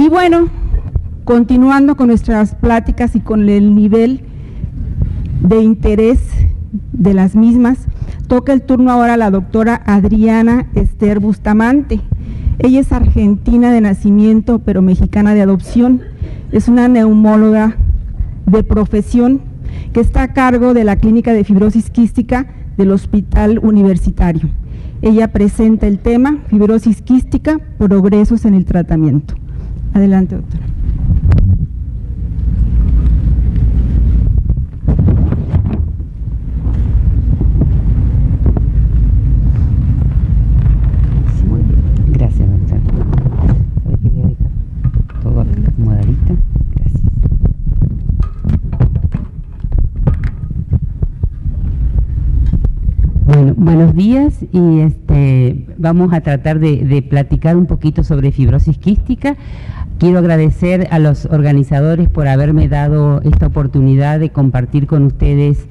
Y bueno, continuando con nuestras pláticas y con el nivel de interés de las mismas, toca el turno ahora a la doctora Adriana Esther Bustamante. Ella es argentina de nacimiento, pero mexicana de adopción. Es una neumóloga de profesión que está a cargo de la Clínica de Fibrosis Quística del Hospital Universitario. Ella presenta el tema fibrosis quística, progresos en el tratamiento. Adelante, doctora. Gracias, doctora. ¿Sabe que voy a dejar todo acomodadito? Gracias. Bueno, buenos días y vamos a tratar de platicar un poquito sobre fibrosis quística. Quiero agradecer a los organizadores por haberme dado esta oportunidad de compartir con ustedes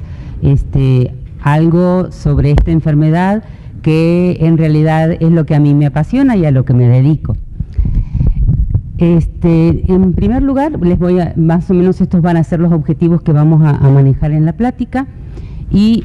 algo sobre esta enfermedad que en realidad es lo que a mí me apasiona y a lo que me dedico. En primer lugar, más o menos estos van a ser los objetivos que vamos a manejar en la plática. Y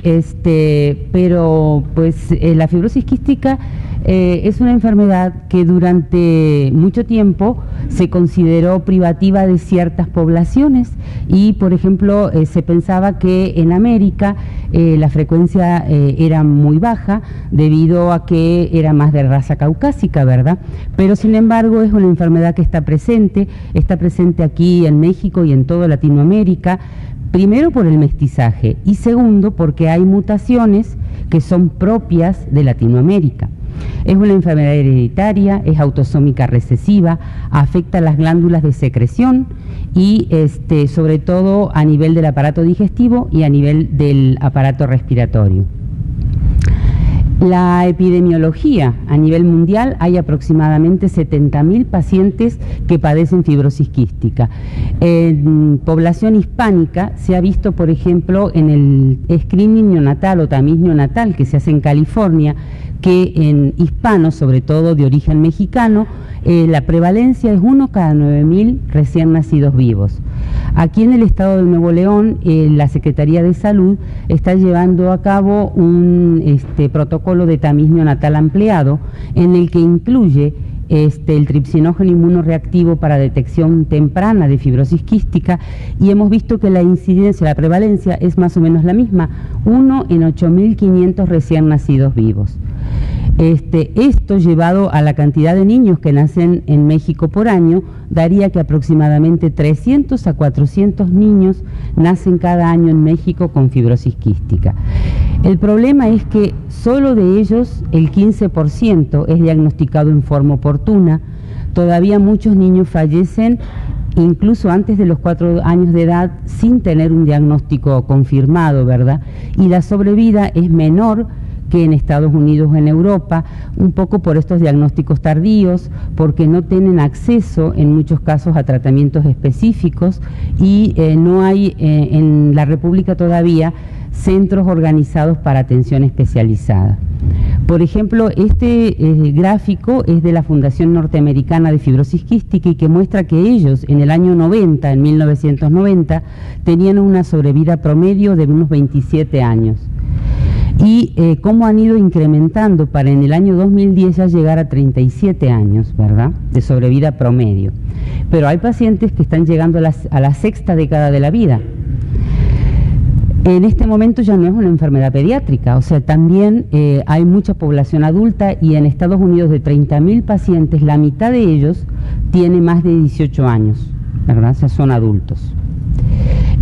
pero pues la fibrosis quística es una enfermedad que durante mucho tiempo se consideró privativa de ciertas poblaciones y, por ejemplo, se pensaba que en América la frecuencia era muy baja debido a que era más de raza caucásica, ¿verdad? Pero sin embargo es una enfermedad que está presente aquí en México y en toda Latinoamérica. Primero por el mestizaje y segundo porque hay mutaciones que son propias de Latinoamérica. Es una enfermedad hereditaria, es autosómica recesiva, afecta las glándulas de secreción y sobre todo a nivel del aparato digestivo y a nivel del aparato respiratorio. La epidemiología a nivel mundial, hay aproximadamente 70.000 pacientes que padecen fibrosis quística. En población hispánica se ha visto, por ejemplo, en el screening neonatal o tamiz neonatal que se hace en California, que en hispanos, sobre todo de origen mexicano, la prevalencia es 1 cada 9.000 recién nacidos vivos. Aquí en el estado de Nuevo León, la Secretaría de Salud está llevando a cabo un protocolo de tamiz neonatal ampliado en el que incluye el tripsinógeno inmunoreactivo para detección temprana de fibrosis quística y hemos visto que la incidencia, la prevalencia es más o menos la misma, 1 en 8.500 recién nacidos vivos. Esto llevado a la cantidad de niños que nacen en México por año, daría que aproximadamente 300 a 400 niños nacen cada año en México con fibrosis quística. El problema es que solo de ellos el 15% es diagnosticado en forma oportuna. Todavía muchos niños fallecen incluso antes de los 4 años de edad sin tener un diagnóstico confirmado, ¿verdad? Y la sobrevida es menor que en Estados Unidos o en Europa, un poco por estos diagnósticos tardíos, porque no tienen acceso en muchos casos a tratamientos específicos y no hay en la República todavía centros organizados para atención especializada. Por ejemplo, este gráfico es de la Fundación Norteamericana de Fibrosis Quística y que muestra que ellos en el año 90, en 1990, tenían una sobrevida promedio de unos 27 años. Y cómo han ido incrementando para en el año 2010 ya llegar a 37 años, ¿verdad?, de sobrevida promedio. Pero hay pacientes que están llegando a la sexta década de la vida. En este momento ya no es una enfermedad pediátrica, o sea, también hay mucha población adulta y en Estados Unidos de 30.000 pacientes, la mitad de ellos tiene más de 18 años, ¿verdad?, o sea, son adultos.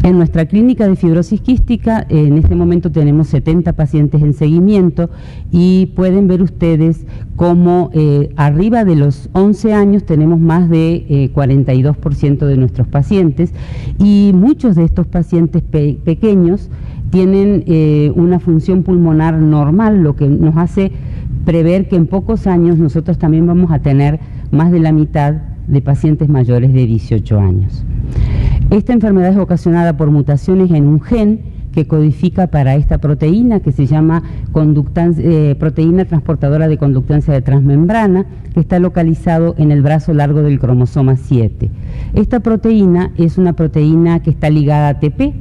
En nuestra clínica de fibrosis quística, en este momento tenemos 70 pacientes en seguimiento y pueden ver ustedes cómo arriba de los 11 años tenemos más de 42% de nuestros pacientes y muchos de estos pacientes pequeños tienen una función pulmonar normal, lo que nos hace prever que en pocos años nosotros también vamos a tener más de la mitad de pacientes mayores de 18 años. Esta enfermedad es ocasionada por mutaciones en un gen que codifica para esta proteína que se llama proteína transportadora de conductancia de transmembrana, que está localizado en el brazo largo del cromosoma 7. Esta proteína es una proteína que está ligada a ATP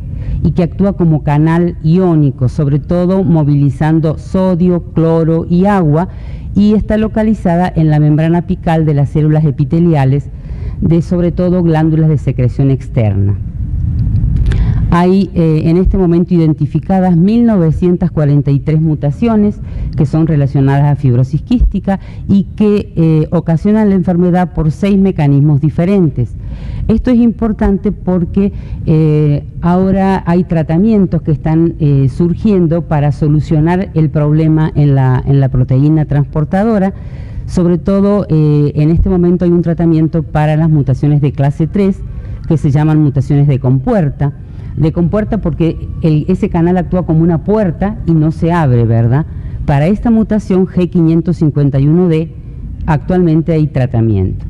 y que actúa como canal iónico, sobre todo movilizando sodio, cloro y agua, y está localizada en la membrana apical de las células epiteliales de sobre todo glándulas de secreción externa. Hay en este momento identificadas 1943 mutaciones que son relacionadas a fibrosis quística y que ocasionan la enfermedad por 6 mecanismos diferentes. Esto es importante porque ahora hay tratamientos que están surgiendo para solucionar el problema en la proteína transportadora. Sobre todo en este momento hay un tratamiento para las mutaciones de clase 3 que se llaman mutaciones de compuerta. De compuerta porque ese canal actúa como una puerta y no se abre, ¿verdad? Para esta mutación G551D actualmente hay tratamiento.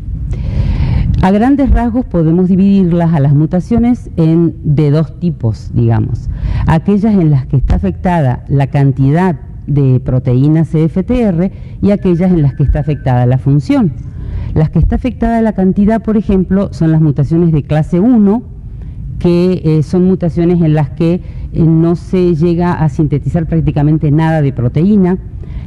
A grandes rasgos podemos dividirlas a las mutaciones de 2 tipos, digamos. Aquellas en las que está afectada la cantidad de proteína CFTR y aquellas en las que está afectada la función. Las que está afectada la cantidad, por ejemplo, son las mutaciones de clase 1, que son mutaciones en las que no se llega a sintetizar prácticamente nada de proteína.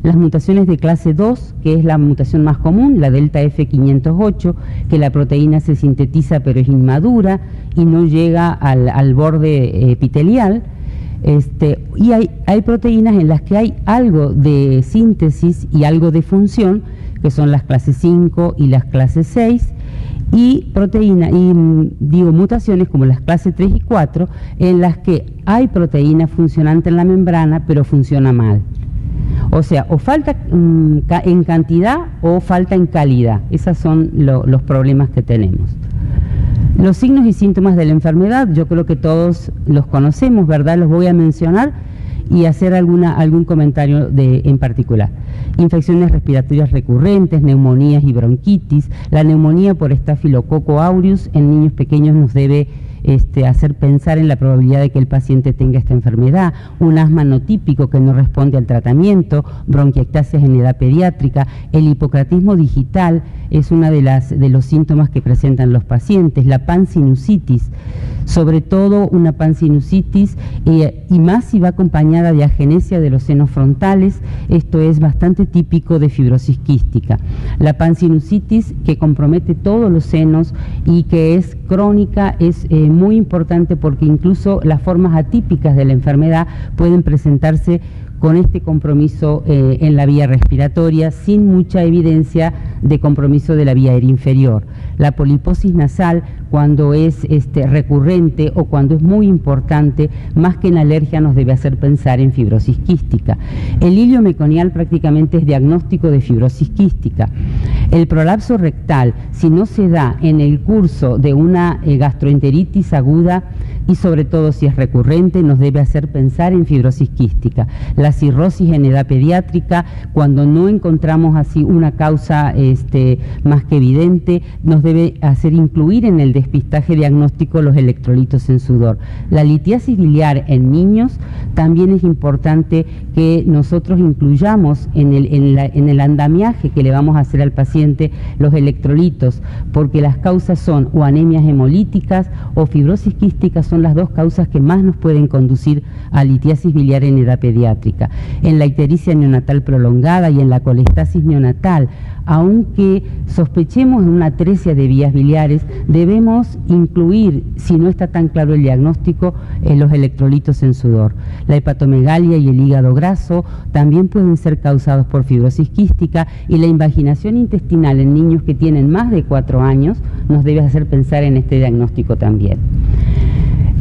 Las mutaciones de clase 2, que es la mutación más común, la delta F508, que la proteína se sintetiza pero es inmadura y no llega al borde epitelial. Y hay proteínas en las que hay algo de síntesis y algo de función, que son las clases 5 y las clases 6, y mutaciones como las clases 3 y 4, en las que hay proteína funcionante en la membrana, pero funciona mal. O sea, o falta en cantidad o falta en calidad. Esos son los problemas que tenemos. Los signos y síntomas de la enfermedad, yo creo que todos los conocemos, ¿verdad? Los voy a mencionar y hacer algún comentario en particular. Infecciones respiratorias recurrentes, neumonías y bronquitis. La neumonía por Staphylococcus aureus en niños pequeños nos debe hacer pensar en la probabilidad de que el paciente tenga esta enfermedad. Un asma no típico que no responde al tratamiento, bronquiectasias en edad pediátrica. El hipocratismo digital es uno de los síntomas que presentan los pacientes. La pansinusitis, sobre todo una pansinusitis, y más si va acompañada de agenesia de los senos frontales. Esto es bastante típico de fibrosis quística. La pansinusitis, que compromete todos los senos y que es crónica, es muy importante porque incluso las formas atípicas de la enfermedad pueden presentarse con este compromiso en la vía respiratoria, sin mucha evidencia de compromiso de la vía aérea inferior. La poliposis nasal, cuando es recurrente o cuando es muy importante, más que en alergia nos debe hacer pensar en fibrosis quística. El hilio meconial prácticamente es diagnóstico de fibrosis quística. El prolapso rectal, si no se da en el curso de una gastroenteritis aguda y sobre todo si es recurrente, nos debe hacer pensar en fibrosis quística. La cirrosis en edad pediátrica, cuando no encontramos así una causa más que evidente, nos debe hacer incluir en el despistaje diagnóstico los electrolitos en sudor. La litiasis biliar en niños, también es importante que nosotros incluyamos en el andamiaje que le vamos a hacer al paciente los electrolitos, porque las causas son o anemias hemolíticas o fibrosis quística, son las 2 causas que más nos pueden conducir a litiasis biliar en edad pediátrica. En la ictericia neonatal prolongada y en la colestasis neonatal, aunque sospechemos una atresia de vías biliares, debemos incluir, si no está tan claro el diagnóstico, los electrolitos en sudor. La hepatomegalia y el hígado graso también pueden ser causados por fibrosis quística, y la invaginación intestinal en niños que tienen más de 4 años nos debe hacer pensar en este diagnóstico también.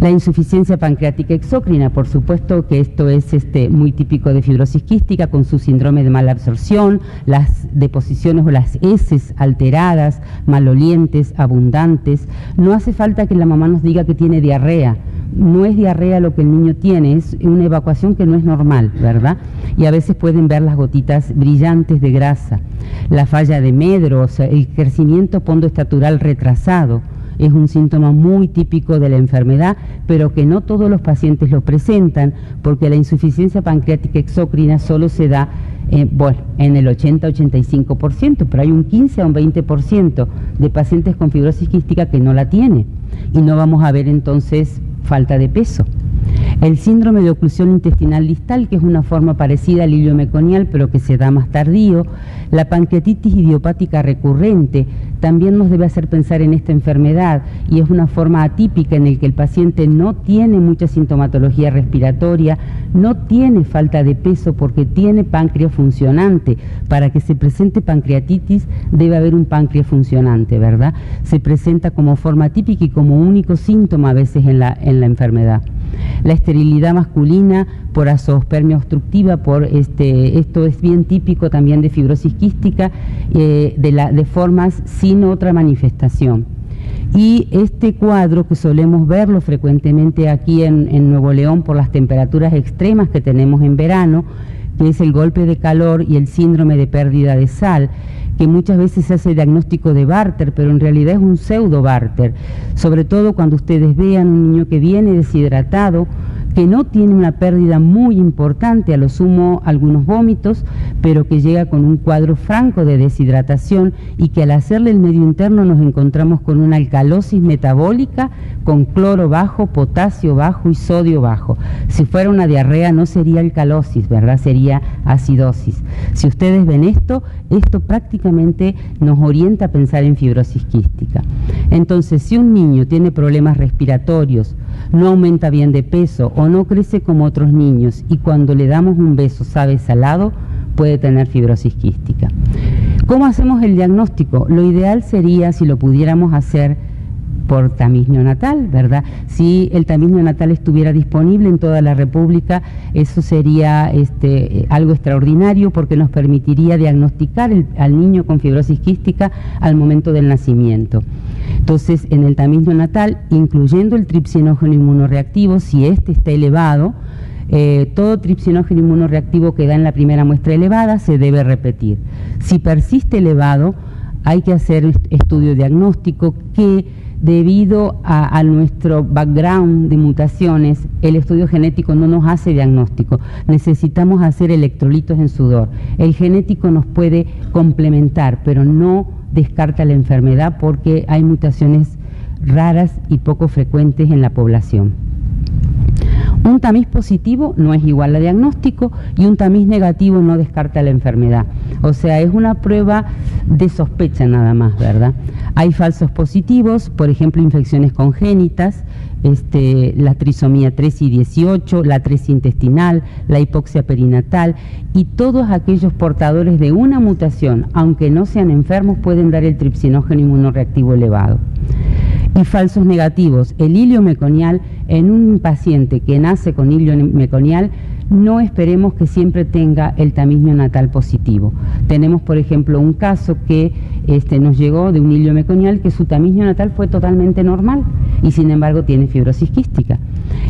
La insuficiencia pancreática exócrina, por supuesto que esto es muy típico de fibrosis quística, con su síndrome de mala absorción, las deposiciones o las heces alteradas, malolientes, abundantes. No hace falta que la mamá nos diga que tiene diarrea. No es diarrea lo que el niño tiene, es una evacuación que no es normal, ¿verdad? Y a veces pueden ver las gotitas brillantes de grasa. La falla de Medro, o sea, el crecimiento pondoestatural retrasado. es un síntoma muy típico de la enfermedad, pero que no todos los pacientes lo presentan, porque la insuficiencia pancreática exócrina solo se da en el 80-85%, pero hay un 15 a un 20% de pacientes con fibrosis quística que no la tiene, y no vamos a ver entonces falta de peso. El síndrome de oclusión intestinal distal, que es una forma parecida al iliomeconial, pero que se da más tardío. La pancreatitis idiopática recurrente también nos debe hacer pensar en esta enfermedad, y es una forma atípica en la que el paciente no tiene mucha sintomatología respiratoria, no tiene falta de peso porque tiene páncreas funcionante. Para que se presente pancreatitis debe haber un páncreas funcionante, ¿verdad? Se presenta como forma atípica y como único síntoma a veces en la enfermedad. La esterilidad masculina por azoospermia obstructiva, esto es bien típico también de fibrosis quística, de formas sin otra manifestación. Y este cuadro, que solemos verlo frecuentemente aquí en Nuevo León por las temperaturas extremas que tenemos en verano, que es el golpe de calor y el síndrome de pérdida de sal, que muchas veces se hace diagnóstico de Bartter, pero en realidad es un pseudo Bartter, sobre todo cuando ustedes vean un niño que viene deshidratado, que no tiene una pérdida muy importante, a lo sumo algunos vómitos, pero que llega con un cuadro franco de deshidratación, y que al hacerle el medio interno nos encontramos con una alcalosis metabólica con cloro bajo, potasio bajo y sodio bajo. Si fuera una diarrea no sería alcalosis, ¿verdad? Sería acidosis. Si ustedes ven esto prácticamente nos orienta a pensar en fibrosis quística. Entonces, si un niño tiene problemas respiratorios, no aumenta bien de peso o no crece como otros niños, y cuando le damos un beso sabe salado, puede tener fibrosis quística. ¿Cómo hacemos el diagnóstico? Lo ideal sería si lo pudiéramos hacer por tamiz neonatal, ¿verdad? Si el tamiz neonatal estuviera disponible en toda la República, eso sería algo extraordinario, porque nos permitiría diagnosticar al niño con fibrosis quística al momento del nacimiento. Entonces, en el tamiz neonatal, incluyendo el tripsinógeno inmunoreactivo, si está elevado, todo tripsinógeno inmunoreactivo que da en la primera muestra elevada se debe repetir. Si persiste elevado, hay que hacer estudio diagnóstico, que debido a nuestro background de mutaciones, el estudio genético no nos hace diagnóstico. Necesitamos hacer electrolitos en sudor. El genético nos puede complementar, pero no descarta la enfermedad, porque hay mutaciones raras y poco frecuentes en la población. Un tamiz positivo no es igual a diagnóstico, y un tamiz negativo no descarta la enfermedad. O sea, es una prueba de sospecha nada más, ¿verdad? Hay falsos positivos, por ejemplo, infecciones congénitas, la trisomía 3 y 18, la 3 intestinal, la hipoxia perinatal, y todos aquellos portadores de una mutación, aunque no sean enfermos, pueden dar el tripsinógeno inmunoreactivo elevado. Y falsos negativos, el iliomeconial. En un paciente que nace con iliomeconial, no esperemos que siempre tenga el tamiz neonatal positivo. Tenemos, por ejemplo, un caso que nos llegó de un iliomeconial que su tamiz neonatal fue totalmente normal, y sin embargo tiene fibrosis quística.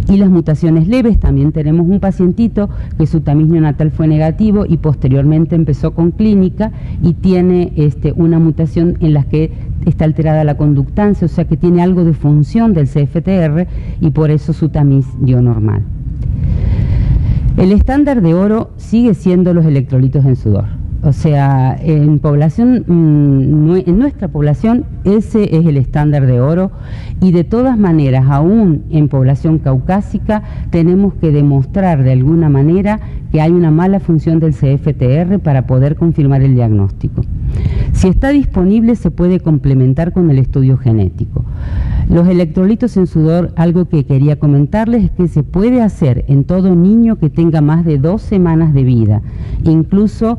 Y las mutaciones leves, también tenemos un pacientito que su tamiz neonatal fue negativo y posteriormente empezó con clínica y tiene una mutación en la que está alterada la conductancia, o sea que tiene algo de función del CFTR, y por eso su tamiz dio normal. El estándar de oro sigue siendo los electrolitos en sudor. O sea, en nuestra población ese es el estándar de oro, y de todas maneras, aún en población caucásica, tenemos que demostrar de alguna manera que hay una mala función del CFTR para poder confirmar el diagnóstico. Si está disponible, se puede complementar con el estudio genético. Los electrolitos en sudor, algo que quería comentarles, es que se puede hacer en todo niño que tenga más de 2 semanas de vida. Incluso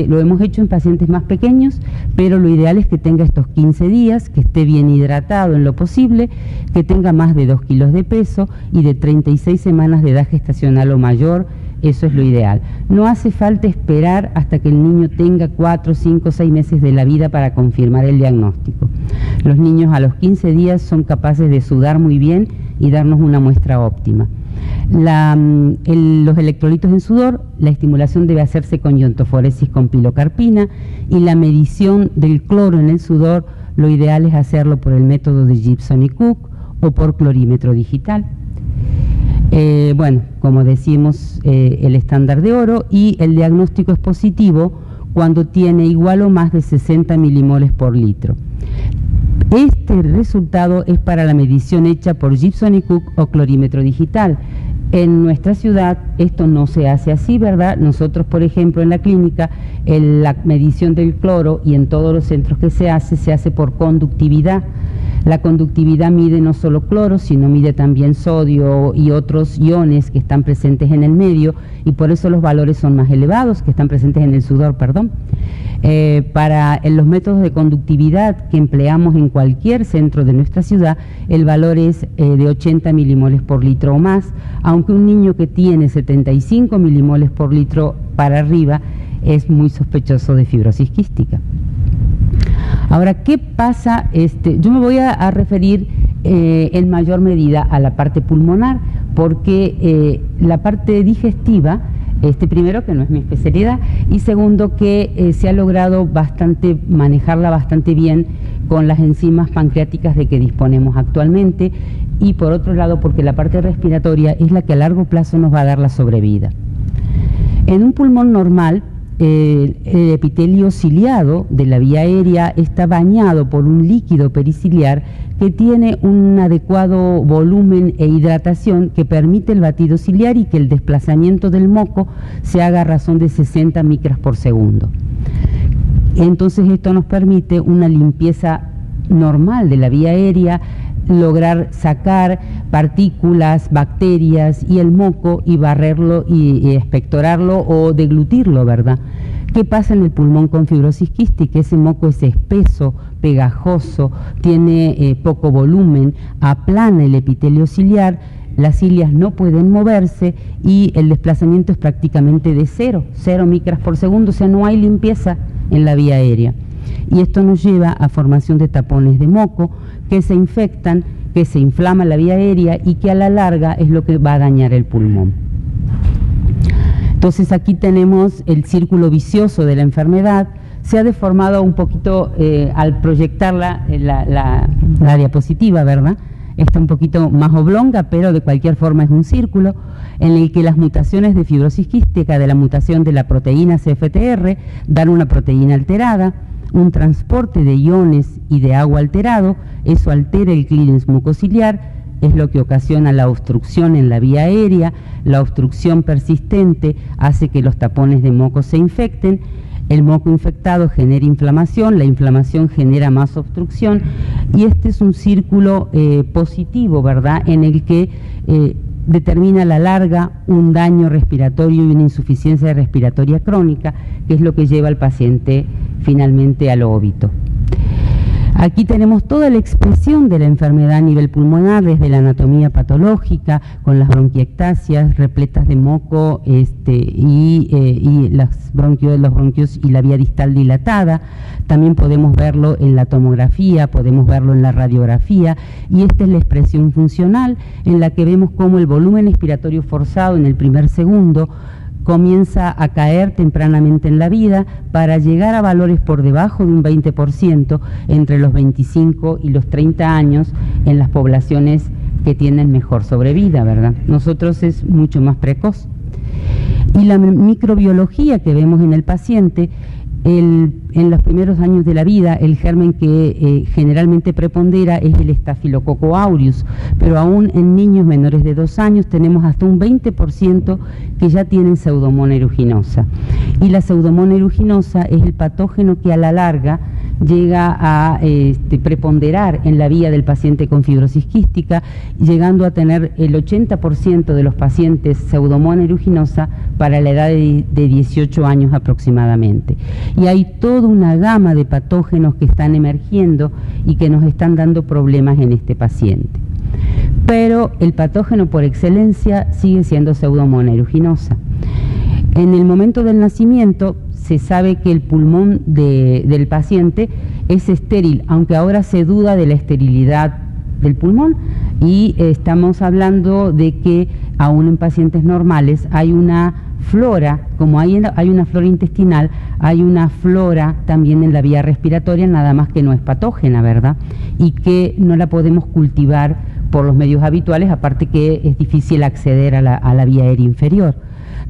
lo hemos hecho en pacientes más pequeños, pero lo ideal es que tenga estos 15 días, que esté bien hidratado en lo posible, que tenga más de 2 kilos de peso y de 36 semanas de edad gestacional o mayor. Eso es lo ideal. No hace falta esperar hasta que el niño tenga 4, 5, 6 meses de la vida para confirmar el diagnóstico. Los niños a los 15 días son capaces de sudar muy bien y darnos una muestra óptima. Los electrolitos en sudor, la estimulación debe hacerse con iontoforesis con pilocarpina, y la medición del cloro en el sudor lo ideal es hacerlo por el método de Gibson y Cook o por clorímetro digital. Bueno, como decimos, el estándar de oro, y el diagnóstico es positivo cuando tiene igual o más de 60 milimoles por litro. Este resultado es para la medición hecha por Gibson y Cook o clorímetro digital. En nuestra ciudad esto no se hace así, ¿verdad? Nosotros, por ejemplo, en la clínica, la medición del cloro, y en todos los centros que se hace por conductividad. La conductividad mide no solo cloro, sino mide también sodio y otros iones que están presentes en el medio, y por eso los valores son más elevados, que están presentes en el sudor, perdón. En los métodos de conductividad que empleamos en cualquier centro de nuestra ciudad, el valor es de 80 milimoles por litro o más, aunque un niño que tiene 75 milimoles por litro para arriba es muy sospechoso de fibrosis quística. Ahora, ¿qué pasa? Yo me voy a referir en mayor medida a la parte pulmonar, porque la parte digestiva, primero, que no es mi especialidad, y segundo, que se ha logrado manejarla bastante bien con las enzimas pancreáticas de que disponemos actualmente, y por otro lado, porque la parte respiratoria es la que a largo plazo nos va a dar la sobrevida. En un pulmón normal, el epitelio ciliado de la vía aérea está bañado por un líquido periciliar que tiene un adecuado volumen e hidratación que permite el batido ciliar y que el desplazamiento del moco se haga a razón de 60 micras por segundo. Entonces esto nos permite una limpieza normal de la vía aérea, lograr sacar partículas, bacterias y el moco y barrerlo y expectorarlo o deglutirlo, ¿verdad? ¿Qué pasa en el pulmón con fibrosis quística? Ese moco es espeso, pegajoso, tiene poco volumen, aplana el epitelio ciliar, las cilias no pueden moverse y el desplazamiento es prácticamente de 0 micras por segundo, o sea, no hay limpieza en la vía aérea. Y esto nos lleva a formación de tapones de moco que se infectan, que se inflama la vía aérea y que a la larga es lo que va a dañar el pulmón. Entonces aquí tenemos el círculo vicioso de la enfermedad. Se ha deformado un poquito al proyectarla la diapositiva, ¿verdad? Está un poquito más oblonga, pero de cualquier forma es un círculo en el que las mutaciones de fibrosis quística de la mutación de la proteína CFTR dan una proteína alterada, un transporte de iones y de agua alterado, eso altera el clearance mucociliar, es lo que ocasiona la obstrucción en la vía aérea. La obstrucción persistente hace que los tapones de moco se infecten, el moco infectado genera inflamación, la inflamación genera más obstrucción, y este es un círculo positivo, ¿verdad?, en el que determina a la larga un daño respiratorio y una insuficiencia respiratoria crónica, que es lo que lleva al paciente finalmente al óbito. Aquí tenemos toda la expresión de la enfermedad a nivel pulmonar, desde la anatomía patológica, con las bronquiectasias repletas de moco y los bronquios y la vía distal dilatada. También podemos verlo en la tomografía, podemos verlo en la radiografía, y esta es la expresión funcional en la que vemos cómo el volumen expiratorio forzado en el primer segundo comienza a caer tempranamente en la vida para llegar a valores por debajo de un 20% entre los 25 y los 30 años en las poblaciones que tienen mejor sobrevida, ¿verdad? Nosotros es mucho más precoz. Y la microbiología que vemos en el paciente, en los primeros años de la vida, el germen que generalmente prepondera es el Staphylococcus aureus, pero aún en niños menores de 2 años tenemos hasta un 20% que ya tienen Pseudomonas aeruginosa. Y la Pseudomonas aeruginosa es el patógeno que a la larga llega a preponderar en la vía del paciente con fibrosis quística, llegando a tener el 80% de los pacientes Pseudomonas aeruginosa para la edad de 18 años aproximadamente. Y hay toda una gama de patógenos que están emergiendo y que nos están dando problemas en este paciente. Pero el patógeno por excelencia sigue siendo Pseudomonas aeruginosa. En el momento del nacimiento se sabe que el pulmón del paciente es estéril, aunque ahora se duda de la esterilidad del pulmón, y estamos hablando de que aún en pacientes normales hay una flora, como hay una flora intestinal, hay una flora también en la vía respiratoria, nada más que no es patógena, ¿verdad? Y que no la podemos cultivar por los medios habituales, aparte que es difícil acceder a la vía aérea inferior.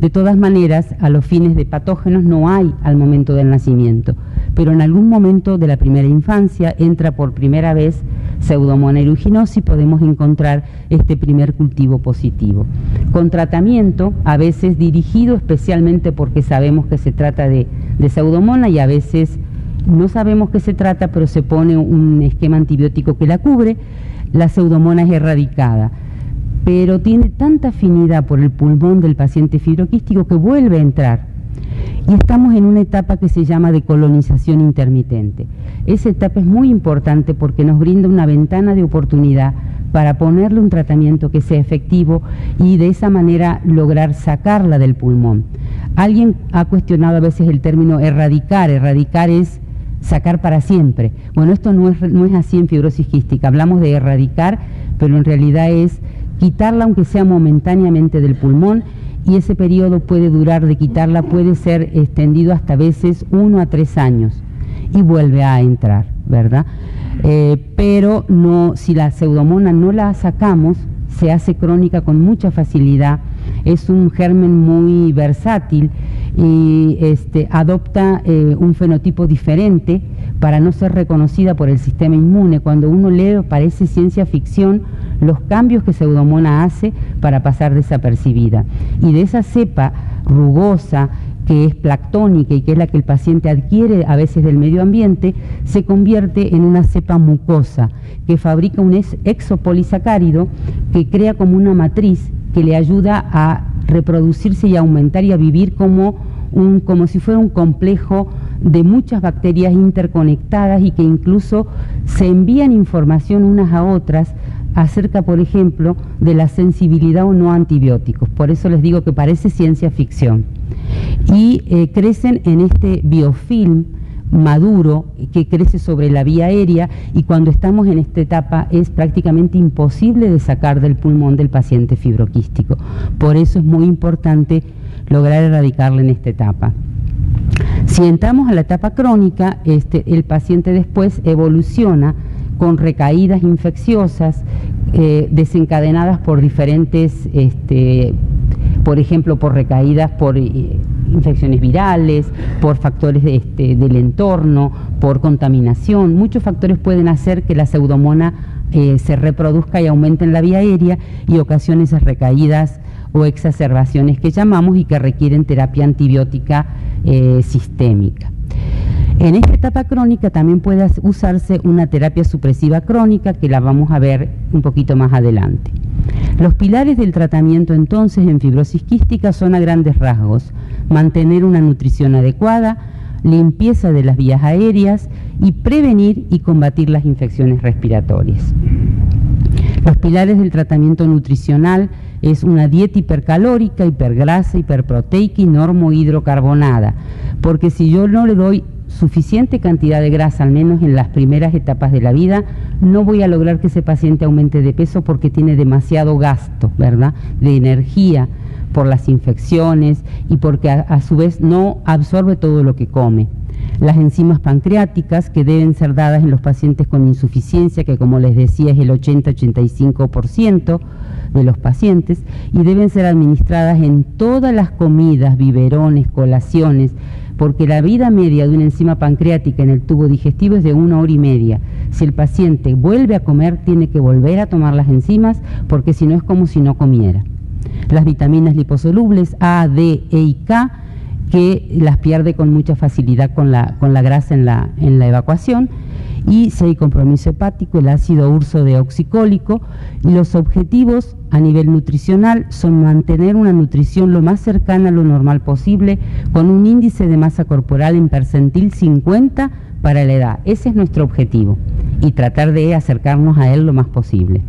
De todas maneras, a los fines de patógenos no hay al momento del nacimiento, pero en algún momento de la primera infancia entra por primera vez Pseudomonas aeruginosa y podemos encontrar este primer cultivo positivo. Con tratamiento, a veces dirigido especialmente porque sabemos que se trata de Pseudomonas y a veces no sabemos qué se trata, pero se pone un esquema antibiótico que la cubre, la Pseudomonas es erradicada. Pero tiene tanta afinidad por el pulmón del paciente fibroquístico que vuelve a entrar. Y estamos en una etapa que se llama de colonización intermitente. Esa etapa es muy importante porque nos brinda una ventana de oportunidad para ponerle un tratamiento que sea efectivo y de esa manera lograr sacarla del pulmón. Alguien ha cuestionado a veces el término erradicar. Erradicar es sacar para siempre. Bueno, esto no es así en fibrosis quística. Hablamos de erradicar, pero en realidad es quitarla aunque sea momentáneamente del pulmón, y ese periodo puede durar de quitarla, puede ser extendido hasta veces 1 a 3 años y vuelve a entrar, ¿verdad? Pero no, si la Pseudomonas no la sacamos, se hace crónica con mucha facilidad, es un germen muy versátil y adopta un fenotipo diferente para no ser reconocida por el sistema inmune. Cuando uno lee, parece ciencia ficción los cambios que Pseudomonas hace para pasar desapercibida. Y de esa cepa rugosa, que es planctónica y que es la que el paciente adquiere a veces del medio ambiente, se convierte en una cepa mucosa que fabrica un exopolisacárido que crea como una matriz que le ayuda a reproducirse y a aumentar y a vivir como si fuera un complejo de muchas bacterias interconectadas y que incluso se envían información unas a otras acerca, por ejemplo, de la sensibilidad o no a antibióticos. Por eso les digo que parece ciencia ficción. Y crecen en este biofilm maduro que crece sobre la vía aérea, y cuando estamos en esta etapa es prácticamente imposible de sacar del pulmón del paciente fibroquístico. Por eso es muy importante lograr erradicarla en esta etapa. Si entramos a la etapa crónica, el paciente después evoluciona con recaídas infecciosas desencadenadas por diferentes, por ejemplo, por recaídas por infecciones virales, por factores del entorno, por contaminación. Muchos factores pueden hacer que la Pseudomonas se reproduzca y aumente en la vía aérea y ocasione esas recaídas o exacerbaciones que llamamos y que requieren terapia antibiótica sistémica. En esta etapa crónica también puede usarse una terapia supresiva crónica, que la vamos a ver un poquito más adelante. Los pilares del tratamiento entonces en fibrosis quística son a grandes rasgos: mantener una nutrición adecuada, limpieza de las vías aéreas y prevenir y combatir las infecciones respiratorias. Los pilares del tratamiento nutricional es una dieta hipercalórica, hipergrasa, hiperproteica y normohidrocarbonada, porque si yo no le doy suficiente cantidad de grasa, al menos en las primeras etapas de la vida, no voy a lograr que ese paciente aumente de peso porque tiene demasiado gasto, ¿verdad?, de energía por las infecciones y porque a su vez no absorbe todo lo que come. Las enzimas pancreáticas, que deben ser dadas en los pacientes con insuficiencia, que como les decía es el 80-85% de los pacientes, y deben ser administradas en todas las comidas, biberones, colaciones, porque la vida media de una enzima pancreática en el tubo digestivo es de 1 hora y media. Si el paciente vuelve a comer, tiene que volver a tomar las enzimas, porque si no es como si no comiera. Las vitaminas liposolubles A, D, E y K, que las pierde con mucha facilidad con la grasa en la evacuación, y si hay compromiso hepático, el ácido ursodeoxicólico. Y los objetivos a nivel nutricional son mantener una nutrición lo más cercana a lo normal posible, con un índice de masa corporal en percentil 50 para la edad. Ese es nuestro objetivo, y tratar de acercarnos a él lo más posible.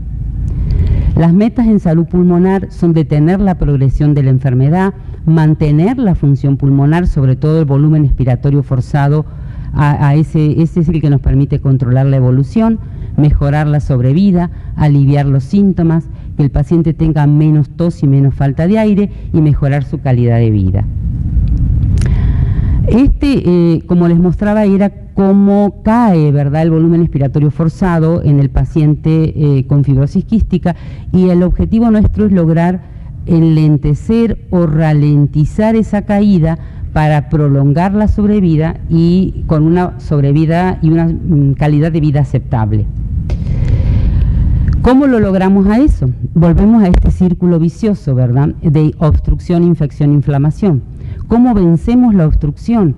Las metas en salud pulmonar son detener la progresión de la enfermedad, mantener la función pulmonar, sobre todo el volumen expiratorio forzado, ese es el que nos permite controlar la evolución, mejorar la sobrevida, aliviar los síntomas, que el paciente tenga menos tos y menos falta de aire y mejorar su calidad de vida. Como les mostraba, era cómo cae, ¿verdad?, el volumen expiratorio forzado en el paciente con fibrosis quística, y el objetivo nuestro es lograr enlentecer o ralentizar esa caída para prolongar la sobrevida y con una sobrevida y una calidad de vida aceptable. ¿Cómo lo logramos a eso? Volvemos a este círculo vicioso, ¿verdad?, de obstrucción, infección, inflamación. ¿Cómo vencemos la obstrucción?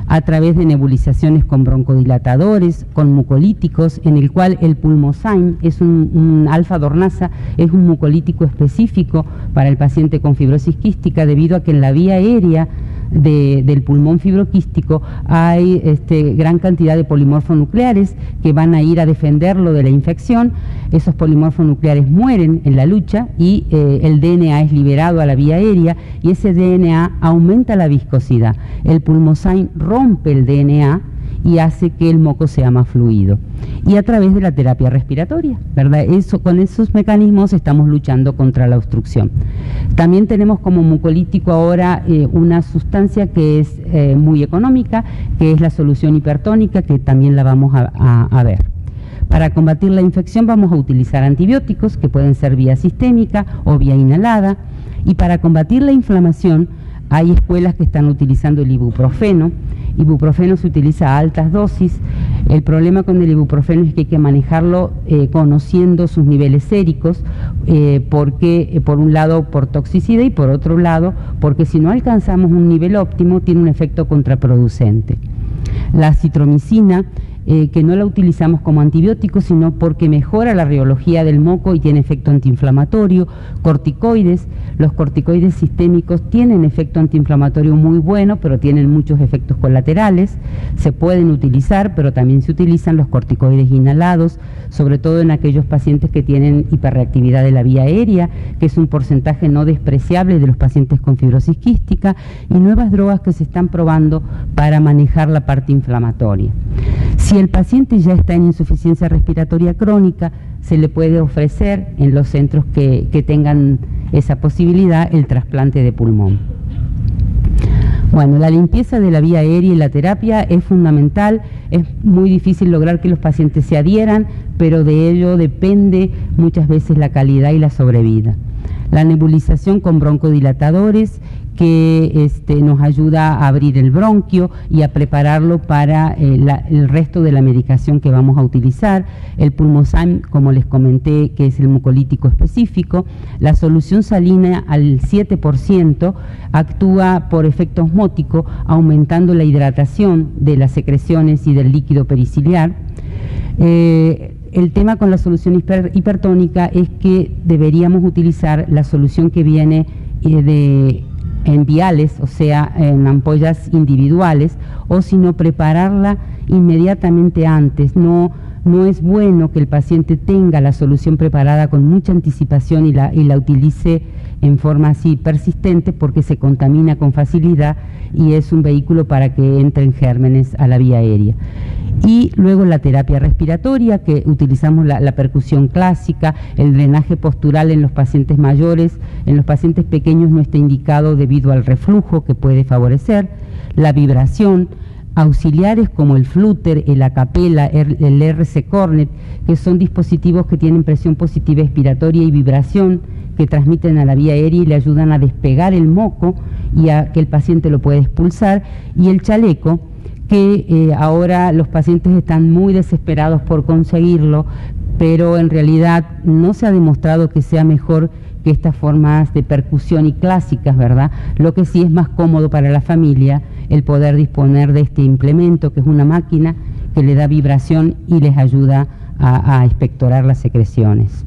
A través de nebulizaciones con broncodilatadores, con mucolíticos, en el cual el pulmozyme es un alfa-dornasa, es un mucolítico específico para el paciente con fibrosis quística, debido a que en la vía aérea del pulmón fibroquístico hay gran cantidad de polimorfonucleares que van a ir a defenderlo de la infección. Esos polimorfonucleares mueren en la lucha y el DNA es liberado a la vía aérea, y ese DNA aumenta la viscosidad. El pulmozyme rompe el DNA y hace que el moco sea más fluido. Y a través de la terapia respiratoria, ¿verdad? Con esos mecanismos estamos luchando contra la obstrucción. También tenemos como mucolítico ahora una sustancia que es muy económica, que es la solución hipertónica, que también la vamos a ver. Para combatir la infección vamos a utilizar antibióticos, que pueden ser vía sistémica o vía inhalada, y para combatir la inflamación hay escuelas que están utilizando el ibuprofeno. Ibuprofeno se utiliza a altas dosis. El problema con el ibuprofeno es que hay que manejarlo conociendo sus niveles séricos, porque por un lado por toxicidad y por otro lado porque si no alcanzamos un nivel óptimo tiene un efecto contraproducente. La acitromicina, que no la utilizamos como antibiótico, sino porque mejora la rheología del moco y tiene efecto antiinflamatorio. Corticoides, los corticoides sistémicos tienen efecto antiinflamatorio muy bueno, pero tienen muchos efectos colaterales. Se pueden utilizar, pero también se utilizan los corticoides inhalados, sobre todo en aquellos pacientes que tienen hiperreactividad de la vía aérea, que es un porcentaje no despreciable de los pacientes con fibrosis quística, y nuevas drogas que se están probando para manejar la parte inflamatoria. Si el paciente ya está en insuficiencia respiratoria crónica, se le puede ofrecer en los centros que tengan esa posibilidad el trasplante de pulmón. Bueno, la limpieza de la vía aérea y la terapia es fundamental. Es muy difícil lograr que los pacientes se adhieran, pero de ello depende muchas veces la calidad y la sobrevida. La nebulización con broncodilatadores, que nos ayuda a abrir el bronquio y a prepararlo para el resto de la medicación que vamos a utilizar. El pulmozyme, como les comenté, que es el mucolítico específico. La solución salina al 7% actúa por efecto osmótico, aumentando la hidratación de las secreciones y del líquido periciliar. El tema con la solución hipertónica es que deberíamos utilizar la solución que viene en viales, o sea, en ampollas individuales, o si no, prepararla inmediatamente antes. No es bueno que el paciente tenga la solución preparada con mucha anticipación y la utilice en forma así persistente, porque se contamina con facilidad y es un vehículo para que entren gérmenes a la vía aérea. Y luego la terapia respiratoria, que utilizamos la percusión clásica, el drenaje postural en los pacientes mayores. En los pacientes pequeños no está indicado debido al reflujo que puede favorecer. La vibración, auxiliares como el flúter, el acapela, el RC Cornet, que son dispositivos que tienen presión positiva expiratoria y vibración, que transmiten a la vía aérea y le ayudan a despegar el moco y a que el paciente lo pueda expulsar. Y el chaleco, que ahora los pacientes están muy desesperados por conseguirlo, pero en realidad no se ha demostrado que sea mejor que estas formas de percusión y clásicas, ¿verdad? Lo que sí es más cómodo para la familia el poder disponer de este implemento, que es una máquina que le da vibración y les ayuda a expectorar las secreciones.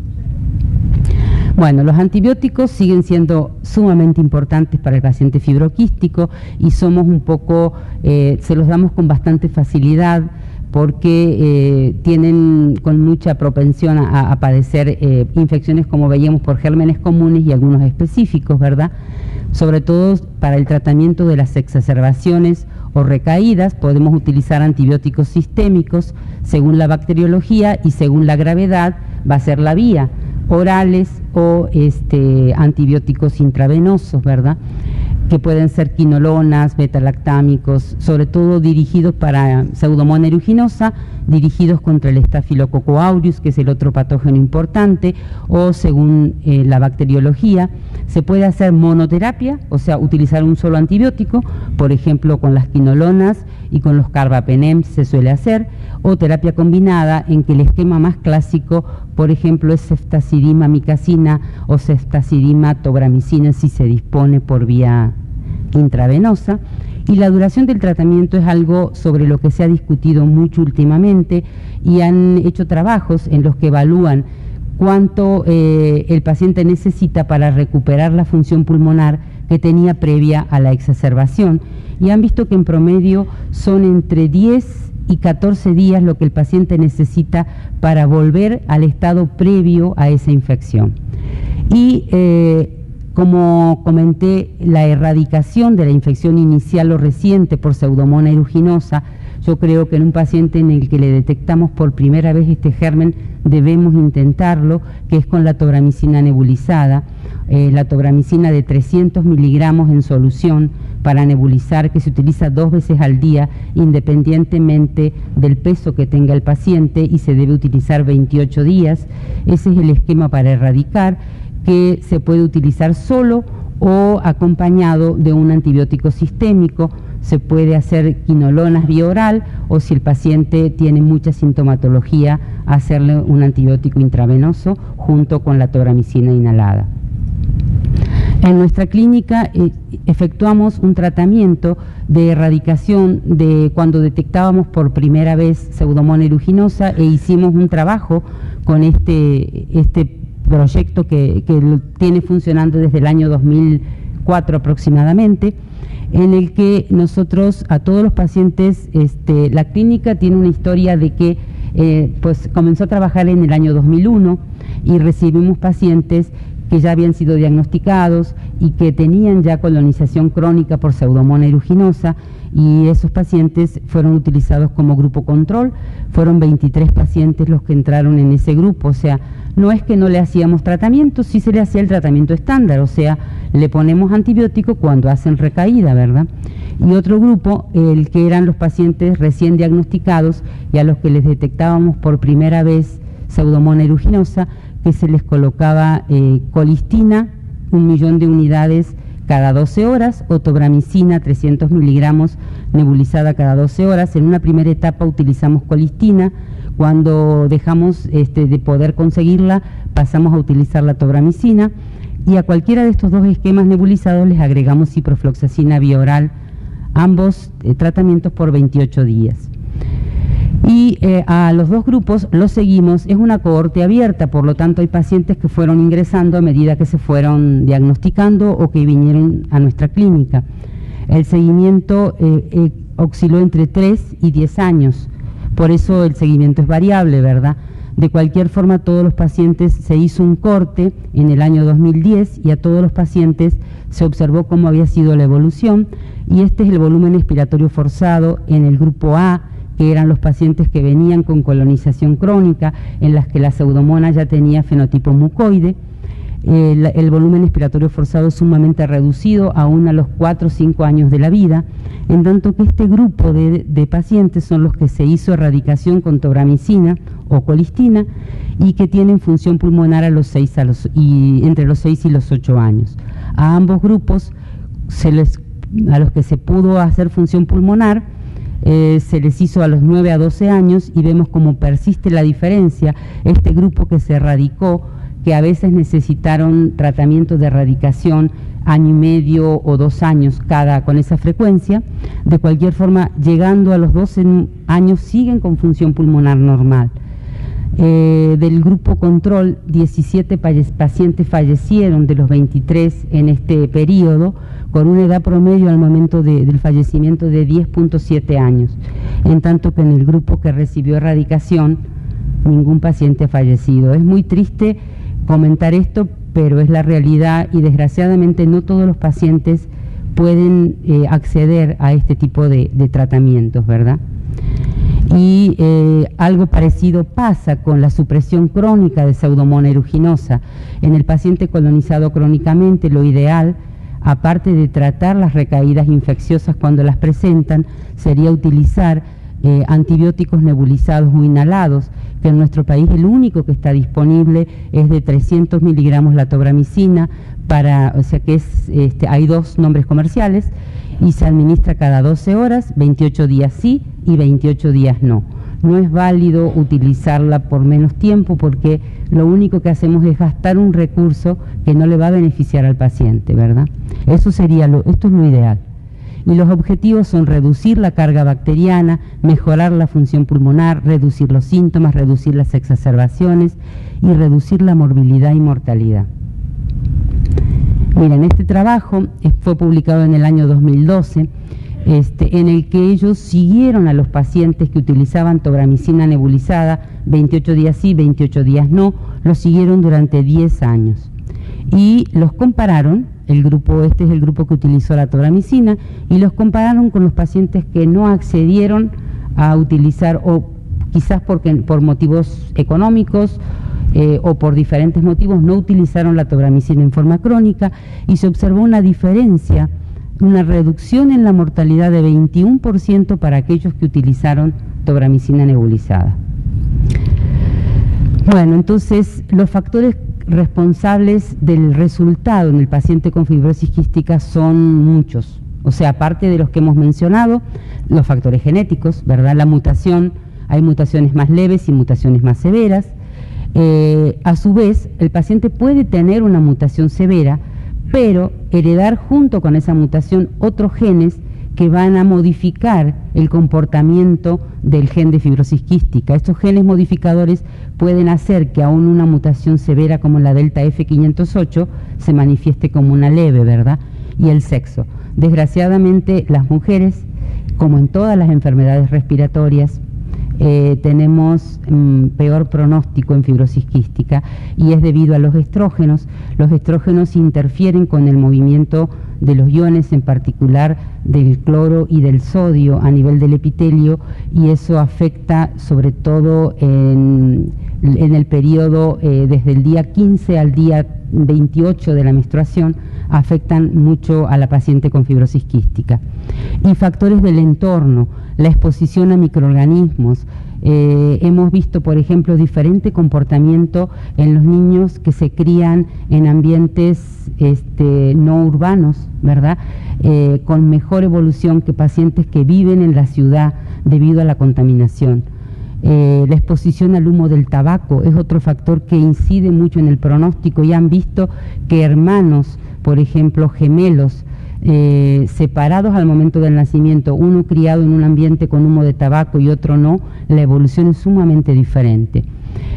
Bueno, los antibióticos siguen siendo sumamente importantes para el paciente fibroquístico y somos un poco, se los damos con bastante facilidad, porque tienen con mucha propensión a padecer infecciones, como veíamos, por gérmenes comunes y algunos específicos, ¿verdad? Sobre todo para el tratamiento de las exacerbaciones o recaídas podemos utilizar antibióticos sistémicos. Según la bacteriología y según la gravedad va a ser la vía, orales o antibióticos intravenosos, ¿verdad?, que pueden ser quinolonas, betalactámicos, sobre todo dirigidos para Pseudomonas aeruginosa, dirigidos contra el Staphylococcus aureus, que es el otro patógeno importante, o según la bacteriología. Se puede hacer monoterapia, o sea, utilizar un solo antibiótico, por ejemplo, con las quinolonas y con los carbapenem se suele hacer, o terapia combinada, en que el esquema más clásico, por ejemplo, es ceftazidima micacina o ceftazidima tobramicina si se dispone por vía intravenosa. Y la duración del tratamiento es algo sobre lo que se ha discutido mucho últimamente, y han hecho trabajos en los que evalúan cuánto el paciente necesita para recuperar la función pulmonar que tenía previa a la exacerbación, y han visto que en promedio son entre 10 y 14 días lo que el paciente necesita para volver al estado previo a esa infección. Y como comenté, la erradicación de la infección inicial o reciente por Pseudomonas aeruginosa, yo creo que en un paciente en el que le detectamos por primera vez este germen debemos intentarlo, que es con la tobramicina nebulizada, la tobramicina de 300 miligramos en solución para nebulizar, que se utiliza 2 veces al día independientemente del peso que tenga el paciente, y se debe utilizar 28 días. Ese es el esquema para erradicar, que se puede utilizar solo o acompañado de un antibiótico sistémico. Se puede hacer quinolonas vía oral, o si el paciente tiene mucha sintomatología, hacerle un antibiótico intravenoso junto con la tobramicina inhalada. En nuestra clínica efectuamos un tratamiento de erradicación de cuando detectábamos por primera vez Pseudomonas aeruginosa, e hicimos un trabajo con este proyecto que tiene funcionando desde el año 2004 aproximadamente, en el que nosotros a todos los pacientes, la clínica tiene una historia de que pues comenzó a trabajar en el año 2001, y recibimos pacientes que ya habían sido diagnosticados y que tenían ya colonización crónica por Pseudomonas aeruginosa, y esos pacientes fueron utilizados como grupo control. Fueron 23 pacientes los que entraron en ese grupo, o sea, no es que no le hacíamos tratamiento, sí se le hacía el tratamiento estándar, o sea, le ponemos antibiótico cuando hacen recaída, ¿verdad? Y otro grupo, el que eran los pacientes recién diagnosticados y a los que les detectábamos por primera vez Pseudomonas aeruginosa, que se les colocaba colistina, 1.000.000 de unidades cada 12 horas, o tobramicina 300 miligramos nebulizada cada 12 horas. En una primera etapa utilizamos colistina. Cuando dejamos de poder conseguirla, pasamos a utilizar la tobramicina, y a cualquiera de estos dos esquemas nebulizados les agregamos ciprofloxacina vía oral, ambos tratamientos por 28 días. Y a los dos grupos los seguimos. Es una cohorte abierta, por lo tanto hay pacientes que fueron ingresando a medida que se fueron diagnosticando o que vinieron a nuestra clínica. El seguimiento osciló entre 3 y 10 años, por eso el seguimiento es variable, ¿verdad? De cualquier forma, a todos los pacientes se hizo un corte en el año 2010, y a todos los pacientes se observó cómo había sido la evolución, y este es el volumen expiratorio forzado en el grupo A, que eran los pacientes que venían con colonización crónica, en las que la Pseudomonas ya tenía fenotipo mucoide. El volumen expiratorio forzado es sumamente reducido, aún a los 4 o 5 años de la vida, en tanto que este grupo de pacientes son los que se hizo erradicación con tobramicina o colistina, y que tienen función pulmonar entre los 6 y los 8 años. A ambos grupos, a los que se pudo hacer función pulmonar, se les hizo a los 9 a 12 años, y vemos cómo persiste la diferencia. Este grupo que se erradicó, que a veces necesitaron tratamiento de erradicación 1 año y medio o 2 años con esa frecuencia, de cualquier forma, llegando a los 12 años siguen con función pulmonar normal. Del grupo control, 17 pacientes fallecieron de los 23 en este periodo, con una edad promedio al momento del fallecimiento de 10.7 años, en tanto que en el grupo que recibió erradicación ningún paciente ha fallecido. Es muy triste comentar esto, pero es la realidad, y desgraciadamente no todos los pacientes pueden acceder a este tipo de tratamientos, ¿verdad? Y algo parecido pasa con la supresión crónica de Pseudomonas aeruginosa. En el paciente colonizado crónicamente, lo ideal, aparte de tratar las recaídas infecciosas cuando las presentan, sería utilizar antibióticos nebulizados o inhalados, que en nuestro país el único que está disponible es de 300 miligramos la tobramicina, o sea que hay 2 nombres comerciales, y se administra cada 12 horas, 28 días sí y 28 días no. No es válido utilizarla por menos tiempo porque lo único que hacemos es gastar un recurso que no le va a beneficiar al paciente, ¿verdad? Esto es lo ideal. Y los objetivos son reducir la carga bacteriana, mejorar la función pulmonar, reducir los síntomas, reducir las exacerbaciones y reducir la morbilidad y mortalidad. Miren, este trabajo fue publicado en el año 2012, en el que ellos siguieron a los pacientes que utilizaban tobramicina nebulizada, 28 días sí, 28 días no, los siguieron durante 10 años. Y los compararon, este es el grupo que utilizó la tobramicina, y los compararon con los pacientes que no accedieron a utilizar, o quizás por motivos económicos, o por diferentes motivos no utilizaron la tobramicina en forma crónica, y se observó una diferencia, una reducción en la mortalidad de 21% para aquellos que utilizaron tobramicina nebulizada. Bueno, entonces los factores responsables del resultado en el paciente con fibrosis quística son muchos. O sea, aparte de los que hemos mencionado, los factores genéticos, ¿verdad? La mutación, hay mutaciones más leves y mutaciones más severas. A su vez, el paciente puede tener una mutación severa, pero heredar junto con esa mutación otros genes que van a modificar el comportamiento del gen de fibrosis quística. Estos genes modificadores pueden hacer que aún una mutación severa como la delta F508 se manifieste como una leve, ¿verdad? Y el sexo. Desgraciadamente, las mujeres, como en todas las enfermedades respiratorias, tenemos peor pronóstico en fibrosis quística, y es debido a los estrógenos. Los estrógenos interfieren con el movimiento de los iones, en particular del cloro y del sodio a nivel del epitelio, y eso afecta sobre todo en el periodo desde el día 15 al día 28 de la menstruación, afectan mucho a la paciente con fibrosis quística. Y factores del entorno, la exposición a microorganismos. Hemos visto, por ejemplo, diferente comportamiento en los niños que se crían en ambientes no urbanos, ¿verdad? Con mejor evolución que pacientes que viven en la ciudad debido a la contaminación. La exposición al humo del tabaco es otro factor que incide mucho en el pronóstico, y han visto que hermanos, por ejemplo, gemelos, separados al momento del nacimiento, uno criado en un ambiente con humo de tabaco y otro no, la evolución es sumamente diferente.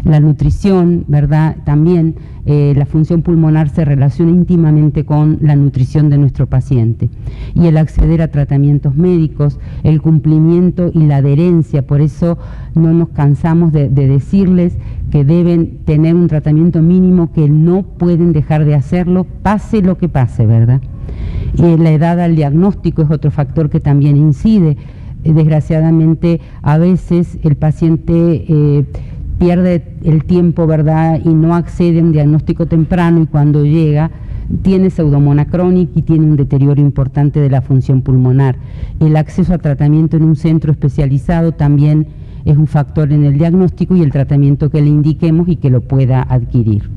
La nutrición, ¿verdad? También la función pulmonar se relaciona íntimamente con la nutrición de nuestro paciente. Y el acceder a tratamientos médicos, el cumplimiento y la adherencia, por eso no nos cansamos de decirles que deben tener un tratamiento mínimo, que no pueden dejar de hacerlo, pase lo que pase, ¿verdad? La edad al diagnóstico es otro factor que también incide. Desgraciadamente, a veces el paciente pierde el tiempo, ¿verdad?, y no accede a un diagnóstico temprano, y cuando llega tiene pseudomonas crónica y tiene un deterioro importante de la función pulmonar. El acceso a tratamiento en un centro especializado también es un factor en el diagnóstico y el tratamiento que le indiquemos y que lo pueda adquirir.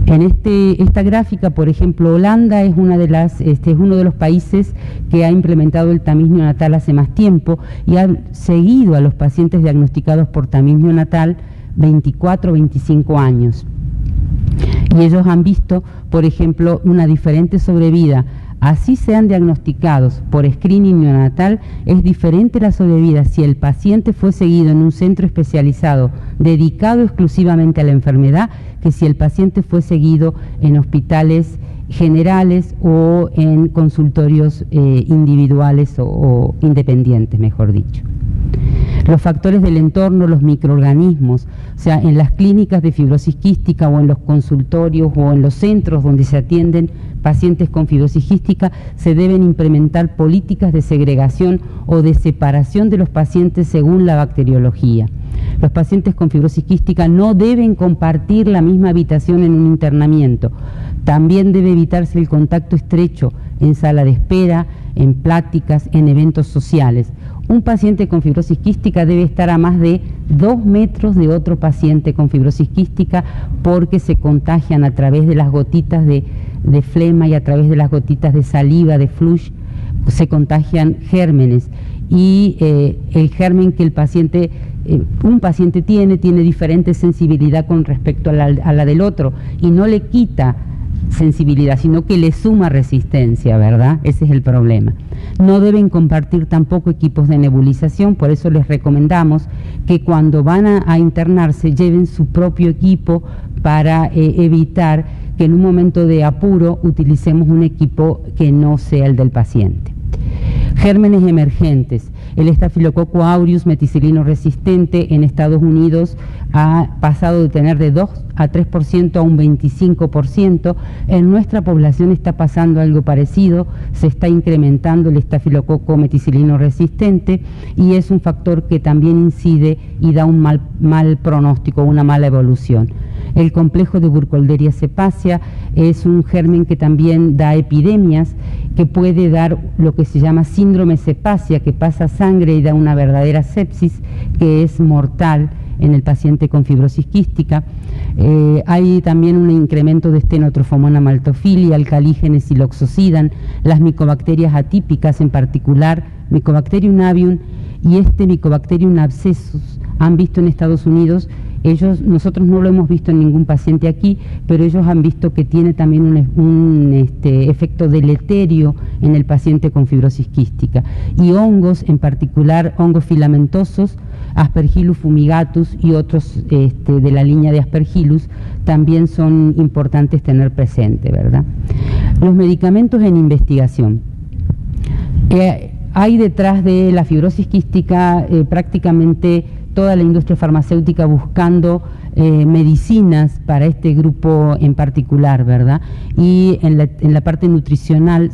En esta gráfica, por ejemplo, Holanda es uno de los países que ha implementado el tamiz neonatal hace más tiempo, y ha seguido a los pacientes diagnosticados por tamiz neonatal 24 o 25 años. Y ellos han visto, por ejemplo, una diferente sobrevida. Así sean diagnosticados por screening neonatal, es diferente la sobrevida si el paciente fue seguido en un centro especializado dedicado exclusivamente a la enfermedad, que si el paciente fue seguido en hospitales generales o en consultorios individuales o independientes, mejor dicho. Los factores del entorno, los microorganismos, o sea, en las clínicas de fibrosis quística o en los consultorios o en los centros donde se atienden pacientes con fibrosis quística, se deben implementar políticas de segregación o de separación de los pacientes según la bacteriología. Los pacientes con fibrosis quística no deben compartir la misma habitación en un internamiento. También debe evitarse el contacto estrecho en sala de espera, en pláticas, en eventos sociales. Un paciente con fibrosis quística debe estar a más de 2 metros de otro paciente con fibrosis quística porque se contagian a través de las gotitas de flema y a través de las gotitas de saliva, de flush, se contagian gérmenes. Y el germen que un paciente tiene diferente sensibilidad con respecto a la del otro y no le quita sensibilidad, sino que le suma resistencia, ¿verdad? Ese es el problema. No deben compartir tampoco equipos de nebulización, por eso les recomendamos que cuando van a internarse lleven su propio equipo para evitar que en un momento de apuro utilicemos un equipo que no sea el del paciente. Gérmenes emergentes. El estafilococo aureus meticilino resistente en Estados Unidos ha pasado de tener de 2 a 3% a un 25%. En nuestra población está pasando algo parecido, se está incrementando el estafilococo meticilino resistente y es un factor que también incide y da un mal pronóstico, una mala evolución. El complejo de Burkholderia cepacia es un germen que también da epidemias, que puede dar lo que se llama síndrome cepacia, que pasa sangre y da una verdadera sepsis, que es mortal en el paciente con fibrosis quística. Hay también un incremento de Stenotrophomonas maltophilia, alcalígenes y loxosidan, las micobacterias atípicas, en particular Mycobacterium avium y Mycobacterium abscessus, han visto en Estados Unidos. Nosotros no lo hemos visto en ningún paciente aquí, pero ellos han visto que tiene también un efecto deleterio en el paciente con fibrosis quística. Y hongos, en particular hongos filamentosos, Aspergillus fumigatus y otros de la línea de Aspergillus, también son importantes tener presente, ¿verdad? Los medicamentos en investigación. Hay detrás de la fibrosis quística prácticamente toda la industria farmacéutica buscando medicinas para este grupo en particular, ¿verdad? Y en la parte nutricional,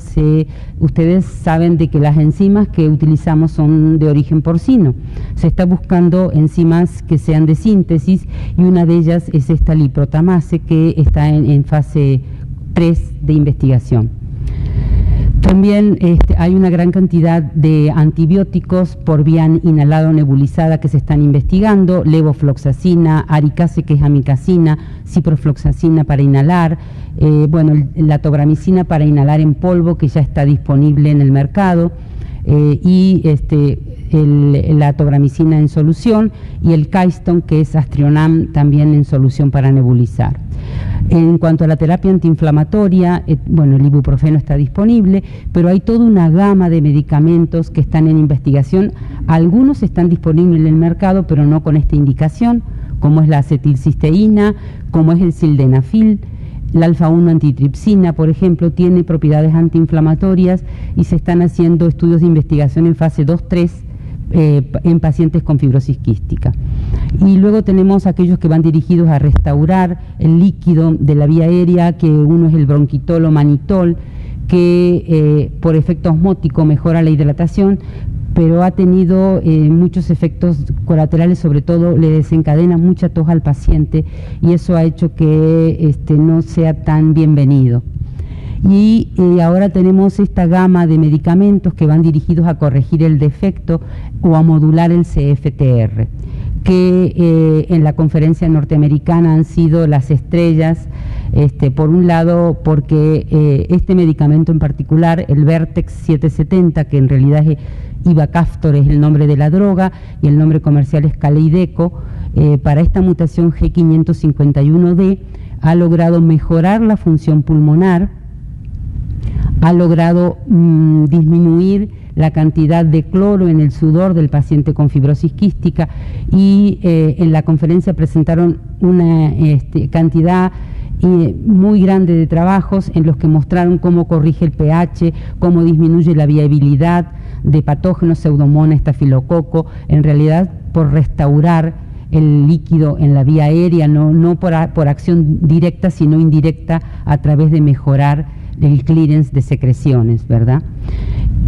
ustedes saben de que las enzimas que utilizamos son de origen porcino. Se está buscando enzimas que sean de síntesis y una de ellas es esta liprotamase que está en fase 3 de investigación. También hay una gran cantidad de antibióticos por vía inhalada o nebulizada que se están investigando, levofloxacina, aricase, que es amicacina, ciprofloxacina para inhalar, la tobramicina para inhalar en polvo, que ya está disponible en el mercado, y la tobramicina en solución, y el Caiston, que es Astrionam, también en solución para nebulizar. En cuanto a la terapia antiinflamatoria, el ibuprofeno está disponible, pero hay toda una gama de medicamentos que están en investigación. Algunos están disponibles en el mercado, pero no con esta indicación, como es la acetilcisteína, como es el sildenafil. La alfa-1 antitripsina, por ejemplo, tiene propiedades antiinflamatorias y se están haciendo estudios de investigación en fase 2-3 en pacientes con fibrosis quística. Y luego tenemos aquellos que van dirigidos a restaurar el líquido de la vía aérea, que uno es el bronquitol o manitol, que por efecto osmótico mejora la hidratación, pero ha tenido muchos efectos colaterales, sobre todo le desencadena mucha tos al paciente y eso ha hecho que no sea tan bienvenido. Y ahora tenemos esta gama de medicamentos que van dirigidos a corregir el defecto o a modular el CFTR, que en la conferencia norteamericana han sido las estrellas, por un lado porque este medicamento en particular, el Vertex 770, que en realidad es Ivacaftor, es el nombre de la droga, y el nombre comercial es Kaleideco, para esta mutación G551D ha logrado mejorar la función pulmonar, ha logrado disminuir la cantidad de cloro en el sudor del paciente con fibrosis quística y en la conferencia presentaron una cantidad muy grande de trabajos en los que mostraron cómo corrige el pH, cómo disminuye la viabilidad de patógenos, Pseudomonas, estafilococo, en realidad por restaurar el líquido en la vía aérea, no por acción directa, sino indirecta, a través de mejorar el clearance de secreciones, ¿verdad?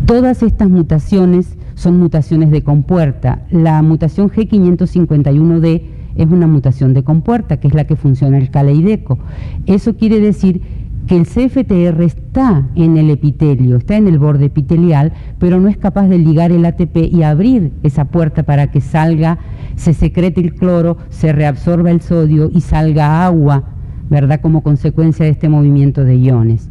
Todas estas mutaciones son mutaciones de compuerta. La mutación G551D es una mutación de compuerta, que es la que funciona el Kaleideco. Eso quiere decir que el CFTR está en el epitelio, está en el borde epitelial, pero no es capaz de ligar el ATP y abrir esa puerta para que salga, se secrete el cloro, se reabsorba el sodio y salga agua, ¿verdad?, como consecuencia de este movimiento de iones.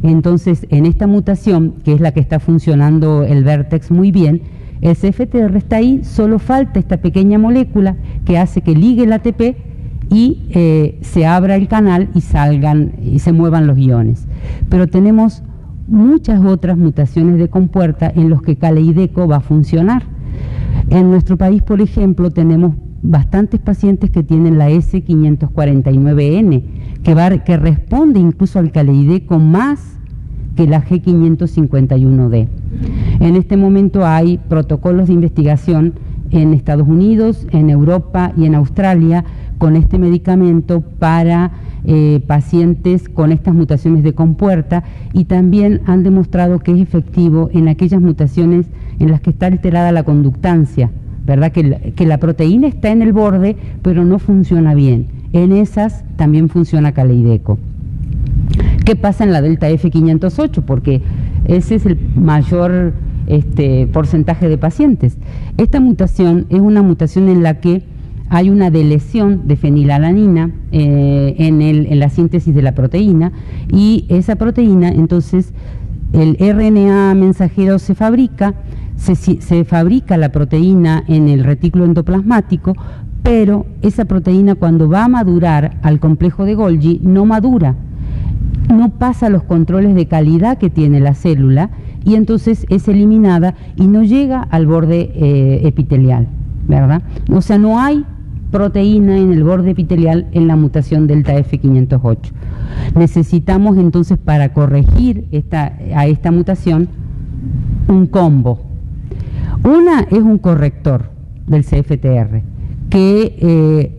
Entonces, en esta mutación, que es la que está funcionando el Vertex muy bien, el CFTR está ahí, solo falta esta pequeña molécula que hace que ligue el ATP y se abra el canal y salgan y se muevan los iones. Pero tenemos muchas otras mutaciones de compuerta en los que Kaleideco va a funcionar. En nuestro país, por ejemplo, tenemos bastantes pacientes que tienen la S549N, que responde incluso al Kaleideco más que la G551D. En este momento hay protocolos de investigación en Estados Unidos, en Europa y en Australia con este medicamento para pacientes con estas mutaciones de compuerta, y también han demostrado que es efectivo en aquellas mutaciones en las que está alterada la conductancia, ¿verdad? Que la proteína está en el borde pero no funciona bien. En esas también funciona Kaleideco. ¿Qué pasa en la delta F508? Porque ese es el mayor porcentaje de pacientes. Esta mutación es una mutación en la que hay una delesión de fenilalanina en la síntesis de la proteína, y esa proteína, entonces, el RNA mensajero se fabrica la proteína en el retículo endoplasmático, pero esa proteína, cuando va a madurar al complejo de Golgi, no madura, no pasa los controles de calidad que tiene la célula, y entonces es eliminada y no llega al borde epitelial, ¿verdad? O sea, no hay proteína en el borde epitelial en la mutación delta F508. Necesitamos entonces, para corregir a esta mutación, un combo. Una es un corrector del CFTR, que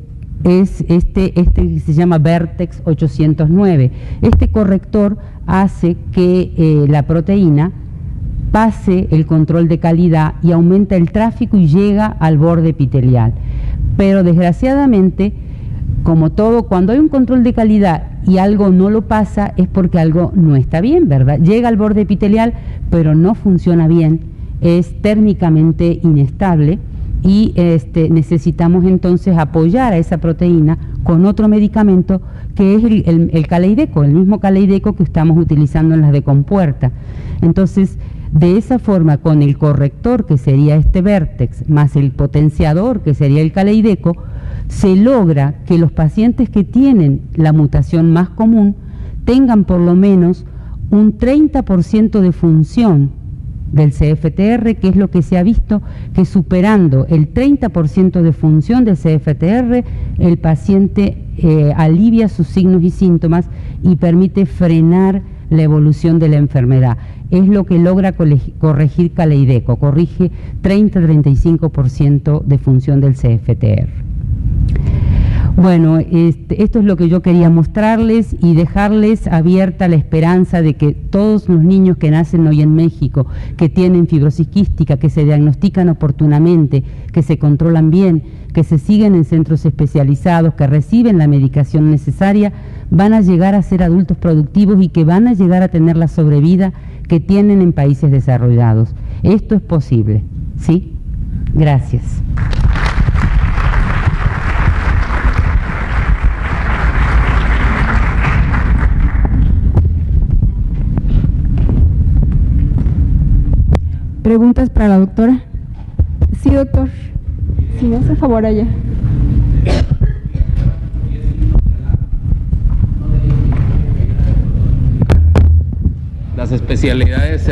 es este que se llama Vertex 809. Este corrector hace que la proteína pase el control de calidad y aumenta el tráfico y llega al borde epitelial. Pero desgraciadamente, como todo, cuando hay un control de calidad y algo no lo pasa, es porque algo no está bien, ¿verdad? Llega al borde epitelial, pero no funciona bien, es térmicamente inestable, y necesitamos entonces apoyar a esa proteína con otro medicamento, que es el Kaleideco, el mismo Kaleideco que estamos utilizando en las de compuerta. Entonces, de esa forma, con el corrector, que sería este Vertex, más el potenciador, que sería el Kaleideco, se logra que los pacientes que tienen la mutación más común tengan por lo menos un 30% de función del CFTR, que es lo que se ha visto, que superando el 30% de función del CFTR, el paciente alivia sus signos y síntomas y permite frenar la evolución de la enfermedad. Es lo que logra corregir Kaleideco, corrige 30-35% de función del CFTR. Bueno, esto es lo que yo quería mostrarles y dejarles abierta la esperanza de que todos los niños que nacen hoy en México, que tienen fibrosis quística, que se diagnostican oportunamente, que se controlan bien, que se siguen en centros especializados, que reciben la medicación necesaria, van a llegar a ser adultos productivos y que van a llegar a tener la sobrevida que tienen en países desarrollados. Esto es posible, ¿sí? Gracias. ¿Preguntas para la doctora? Sí, doctor. Si me hace favor allá. Las especialidades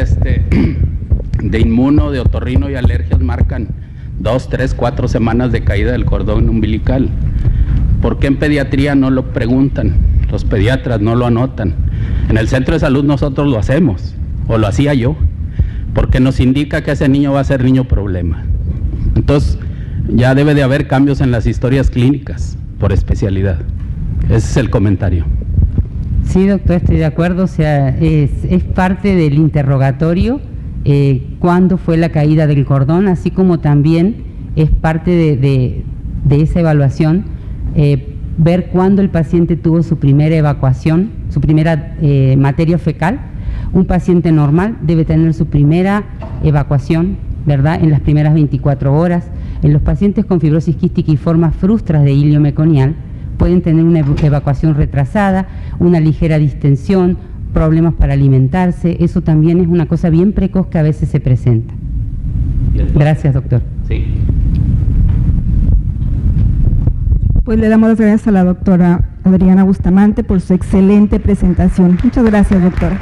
de inmuno, de otorrino y alergias marcan 2, 3, 4 semanas de caída del cordón umbilical. ¿Por qué en pediatría no lo preguntan? Los pediatras no lo anotan. En el centro de salud nosotros lo hacemos, o lo hacía yo, porque nos indica que ese niño va a ser niño problema. Entonces, ya debe de haber cambios en las historias clínicas por especialidad. Ese es el comentario. Sí, doctor, estoy de acuerdo. O sea, es parte del interrogatorio cuándo fue la caída del cordón, así como también es parte de esa evaluación ver cuándo el paciente tuvo su primera evacuación, su primera materia fecal. Un paciente normal debe tener su primera evacuación, ¿verdad?, en las primeras 24 horas. En los pacientes con fibrosis quística y formas frustras de hilio meconial pueden tener una evacuación retrasada, una ligera distensión, problemas para alimentarse. Eso también es una cosa bien precoz que a veces se presenta. Gracias, doctor. Sí. Pues le damos las gracias a la doctora Adriana Bustamante por su excelente presentación. Muchas gracias, doctora.